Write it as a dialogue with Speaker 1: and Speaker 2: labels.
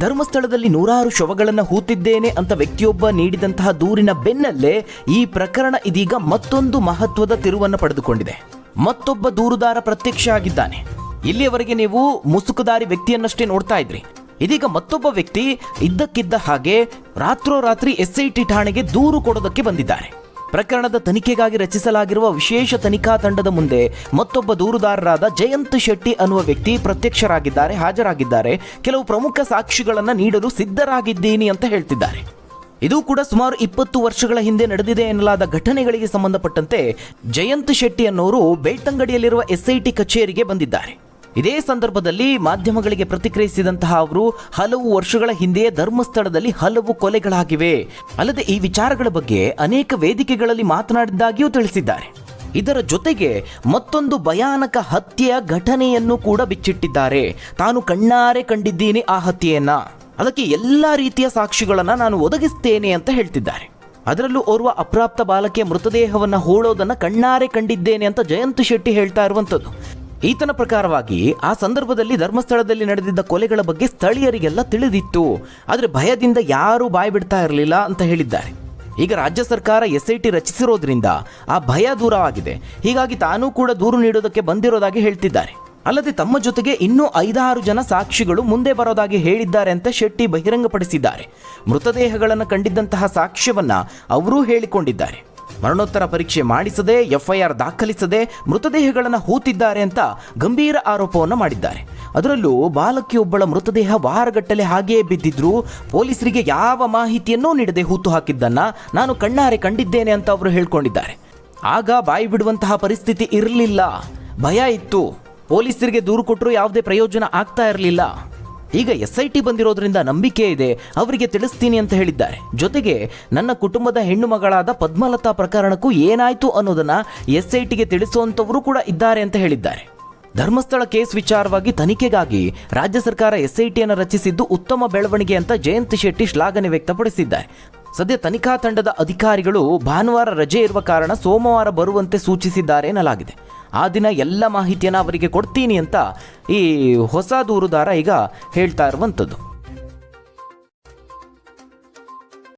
Speaker 1: ಧರ್ಮಸ್ಥಳದಲ್ಲಿ ನೂರಾರು ಶವಗಳನ್ನು ಹೂತಿದ್ದೇನೆ ಅಂತ ವ್ಯಕ್ತಿಯೊಬ್ಬ ನೀಡಿದಂತಹ ದೂರಿನ ಬೆನ್ನಲ್ಲೇ ಈ ಪ್ರಕರಣ ಇದೀಗ ಮತ್ತೊಂದು ಮಹತ್ವದ ತಿರುವನ್ನು ಪಡೆದುಕೊಂಡಿದೆ. ಮತ್ತೊಬ್ಬ ದೂರುದಾರ ಪ್ರತ್ಯಕ್ಷ ಆಗಿದ್ದಾನೆ. ಇಲ್ಲಿಯವರೆಗೆ ನೀವು ಮುಸುಕುದಾರಿ ವ್ಯಕ್ತಿಯನ್ನಷ್ಟೇ ನೋಡ್ತಾ ಇದ್ರಿ. ಇದೀಗ ಮತ್ತೊಬ್ಬ ವ್ಯಕ್ತಿ ಇದ್ದಕ್ಕಿದ್ದ ಹಾಗೆ ರಾತ್ರೋರಾತ್ರಿ SIT ಠಾಣೆಗೆ ದೂರು ಕೊಡೋದಕ್ಕೆ ಬಂದಿದ್ದಾರೆ. ಪ್ರಕರಣದ ತನಿಖೆಗಾಗಿ ರಚಿಸಲಾಗಿರುವ ವಿಶೇಷ ತನಿಖಾ ತಂಡದ ಮುಂದೆ ಮತ್ತೊಬ್ಬ ದೂರುದಾರರಾದ ಜಯಂತ್ ಶೆಟ್ಟಿ ಅನ್ನುವ ವ್ಯಕ್ತಿ ಪ್ರತ್ಯಕ್ಷರಾಗಿದ್ದಾರೆ, ಹಾಜರಾಗಿದ್ದಾರೆ. ಕೆಲವು ಪ್ರಮುಖ ಸಾಕ್ಷಿಗಳನ್ನು ನೀಡಲು ಸಿದ್ಧರಾಗಿದ್ದೀನಿ ಅಂತ ಹೇಳ್ತಿದ್ದಾರೆ. ಇದು ಕೂಡ ಸುಮಾರು 20 ವರ್ಷಗಳ ಹಿಂದೆ ನಡೆದಿದೆ ಎನ್ನಲಾದ ಘಟನೆಗಳಿಗೆ ಸಂಬಂಧಪಟ್ಟಂತೆ ಜಯಂತ್ ಶೆಟ್ಟಿ ಅನ್ನೋರು ಬೆಳ್ತಂಗಡಿಯಲ್ಲಿರುವ SIT ಕಚೇರಿಗೆ ಬಂದಿದ್ದಾರೆ. ಇದೇ ಸಂದರ್ಭದಲ್ಲಿ ಮಾಧ್ಯಮಗಳಿಗೆ ಪ್ರತಿಕ್ರಿಯಿಸಿದಂತಹ ಅವರು ಹಲವು ವರ್ಷಗಳ ಹಿಂದೆಯೇ ಧರ್ಮಸ್ಥಳದಲ್ಲಿ ಹಲವು ಕೊಲೆಗಳಾಗಿವೆ, ಅಲ್ಲದೆ ಈ ವಿಚಾರಗಳ ಬಗ್ಗೆ ಅನೇಕ ವೇದಿಕೆಗಳಲ್ಲಿ ಮಾತನಾಡಿದ್ದಾಗಿಯೂ ತಿಳಿಸಿದ್ದಾರೆ. ಇದರ ಜೊತೆಗೆ ಮತ್ತೊಂದು ಭಯಾನಕ ಹತ್ಯೆಯ ಘಟನೆಯನ್ನು ಕೂಡ ಬಿಚ್ಚಿಟ್ಟಿದ್ದಾರೆ. ತಾನು ಕಣ್ಣಾರೆ ಕಂಡಿದ್ದೀನಿ ಆ ಹತ್ಯೆಯನ್ನ, ಅದಕ್ಕೆ ಎಲ್ಲ ರೀತಿಯ ಸಾಕ್ಷಿಗಳನ್ನು ನಾನು ಒದಗಿಸ್ತೇನೆ ಅಂತ ಹೇಳ್ತಿದ್ದಾರೆ. ಅದರಲ್ಲೂ ಓರ್ವ ಅಪ್ರಾಪ್ತ ಬಾಲಕಿಯ ಮೃತದೇಹವನ್ನು ಹೂಳೋದನ್ನು ಕಣ್ಣಾರೆ ಕಂಡಿದ್ದೇನೆ ಅಂತ ಜಯಂತ್ ಶೆಟ್ಟಿ ಹೇಳ್ತಾ ಇರುವಂಥದ್ದು. ಈತನ ಪ್ರಕಾರವಾಗಿ ಆ ಸಂದರ್ಭದಲ್ಲಿ ಧರ್ಮಸ್ಥಳದಲ್ಲಿ ನಡೆದಿದ್ದ ಕೊಲೆಗಳ ಬಗ್ಗೆ ಸ್ಥಳೀಯರಿಗೆಲ್ಲ ತಿಳಿದಿತ್ತು, ಆದರೆ ಭಯದಿಂದ ಯಾರೂ ಬಾಯಿ ಬಿಡ್ತಾ ಇರಲಿಲ್ಲ ಅಂತ ಹೇಳಿದ್ದಾರೆ. ಈಗ ರಾಜ್ಯ ಸರ್ಕಾರ SIT ರಚಿಸಿರೋದ್ರಿಂದ ಆ ಭಯ ದೂರವಾಗಿದೆ. ಹೀಗಾಗಿ ತಾನೂ ಕೂಡ ದೂರು ನೀಡೋದಕ್ಕೆ ಬಂದಿರೋದಾಗಿ ಹೇಳ್ತಿದ್ದಾರೆ. ಅಲ್ಲದೆ ತಮ್ಮ ಜೊತೆಗೆ ಇನ್ನೂ 5-6 ಜನ ಸಾಕ್ಷಿಗಳು ಮುಂದೆ ಬರೋದಾಗಿ ಹೇಳಿದ್ದಾರೆ ಅಂತ ಶೆಟ್ಟಿ ಬಹಿರಂಗಪಡಿಸಿದ್ದಾರೆ. ಮೃತದೇಹಗಳನ್ನು ಕಂಡಿದ್ದಂತಹ ಸಾಕ್ಷ್ಯವನ್ನ ಅವರೂ ಹೇಳಿಕೊಂಡಿದ್ದಾರೆ. ಮರಣೋತ್ತರ ಪರೀಕ್ಷೆ ಮಾಡಿಸದೆ FIR ದಾಖಲಿಸದೆ ಮೃತದೇಹಗಳನ್ನು ಹೂತಿದ್ದಾರೆ ಅಂತ ಗಂಭೀರ ಆರೋಪವನ್ನು ಮಾಡಿದ್ದಾರೆ. ಅದರಲ್ಲೂ ಬಾಲಕಿಯೊಬ್ಬಳ ಮೃತದೇಹ ವಾರಗಟ್ಟಲೆ ಹಾಗೆಯೇ ಬಿದ್ದಿದ್ರು ಪೊಲೀಸರಿಗೆ ಯಾವ ಮಾಹಿತಿಯನ್ನೂ ನೀಡದೆ ಹೂತು ಹಾಕಿದ್ದನ್ನ ನಾನು ಕಣ್ಣಾರೆ ಕಂಡಿದ್ದೇನೆ ಅಂತ ಅವರು ಹೇಳ್ಕೊಂಡಿದ್ದಾರೆ. ಆಗ ಬಾಯಿ ಬಿಡುವಂತಹ ಪರಿಸ್ಥಿತಿ ಇರಲಿಲ್ಲ, ಭಯ ಇತ್ತು. ಪೊಲೀಸರಿಗೆ ದೂರು ಕೊಟ್ಟರು ಯಾವುದೇ ಪ್ರಯೋಜನ ಆಗ್ತಾ ಇರಲಿಲ್ಲ. ಈಗ SIT ಬಂದಿರೋದ್ರಿಂದ ನಂಬಿಕೆ ಇದೆ, ಅವರಿಗೆ ತಿಳಿಸ್ತೀನಿ ಅಂತ ಹೇಳಿದ್ದಾರೆ. ಜೊತೆಗೆ ನನ್ನ ಕುಟುಂಬದ ಹೆಣ್ಣು ಮಗಳಾದ ಪದ್ಮಲತಾ ಪ್ರಕರಣಕ್ಕೂ ಏನಾಯ್ತು ಅನ್ನೋದನ್ನ SITಗೆ ತಿಳಿಸುವಂಥವರು ಕೂಡ ಇದ್ದಾರೆ ಅಂತ ಹೇಳಿದ್ದಾರೆ. ಧರ್ಮಸ್ಥಳ ಕೇಸ್ ವಿಚಾರವಾಗಿ ತನಿಖೆಗಾಗಿ ರಾಜ್ಯ ಸರ್ಕಾರ SITಯನ್ನು ರಚಿಸಿದ್ದು ಉತ್ತಮ ಬೆಳವಣಿಗೆ ಅಂತ ಜಯಂತ್ ಶೆಟ್ಟಿ ಶ್ಲಾಘನೆ ವ್ಯಕ್ತಪಡಿಸಿದ್ದಾರೆ. ಸದ್ಯ ತನಿಖಾ ತಂಡದ ಅಧಿಕಾರಿಗಳು ಭಾನುವಾರ ರಜೆ ಇರುವ ಕಾರಣ ಸೋಮವಾರ ಬರುವಂತೆ ಸೂಚಿಸಿದ್ದಾರೆ ಎನ್ನಲಾಗಿದೆ. ಆ ದಿನ ಎಲ್ಲ ಮಾಹಿತಿಯನ್ನು ಅವರಿಗೆ ಕೊಡ್ತೀನಿ ಅಂತ ಈ ಹೊಸ ದೂರುದಾರ ಈಗ ಹೇಳ್ತಾ ಇರುವಂಥದ್ದು.